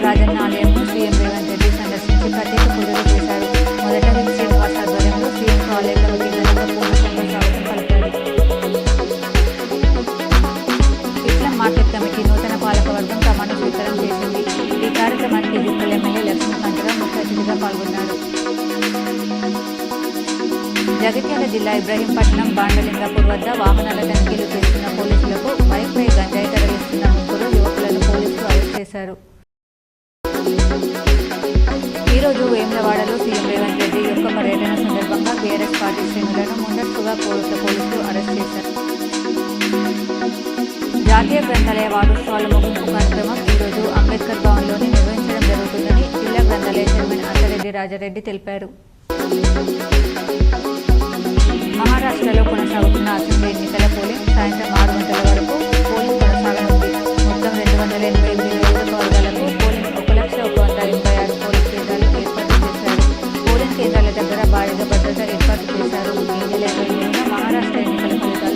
Rajanna ఆలయంను CM Revanth Reddy సందర్శించి ప్రత్యేక పూజలు చేశారు. మొదట శ్రీనివాస్ ఆధ్వర్యంలో సీఎంకు ఆలయంలో వకీలుగా పూర్ణచంద్ర స్వాగతం పలికారు. ఇస్లాం మార్కెట్ కమిటీ నూతన పాలకవర్గం ప్రమాణ స్వీకారం చేసింది. ఈ కార్యక్రమానికి జుక్కల్ ఎమ్మెల్యే లక్ష్మీకాంతరావు ముఖ్య అతిథిగా పాల్గొన్నారు. జగిత్యాల జిల్లా ఇబ్రహీంపట్నం బాండలింగాపూర్ వద్ద వాహనాల తనిఖీలు చేస్తున్న పోలీసులకు బైక్పై గంజాయి తరలిస్తున్న ముగ్గురు యువకులను పోలీసులు అరెస్ట్ చేశారు. ఈరోజు వేములవాడలో సీఎం రేవంత్ రెడ్డి యొక్క పర్యటన సందర్భంగా బీఆర్ఎస్ పార్టీ శ్రేణులను ముందస్తుగా పోలీసులు అరెస్ట్ చేశారు. జాతీయ గ్రంథాలయ వారోత్సవాల ముగింపు కార్యక్రమం ఈరోజు అంబేద్కర్ భవన్లోనే నిర్వహించడం జరుగుతుందని జిల్లా గ్రంథాలయ చైర్మన్ అత్తారెడ్డి రాజారెడ్డి తెలిపారు. మహారాష్ట్రలో కొనసాగుతున్న అసెంబ్లీ ఎన్నికల పోలింగ్ సాయంత్రం 6 గంటల వరకు పోలింగ్ కొనసాగనుంది. మొత్తం 288 నియోజకవర్గాలకు పోలింగ్ 1,01,86 పోలింగ్ కేంద్రాలు ఏర్పాటు చేశారు. పోలింగ్ కేంద్రాల దగ్గర భారీగా భద్రత ఏర్పాటు చేశారు. ఈ నెల 23న మహారాష్ట్ర ఎన్నికల ఫలితాలు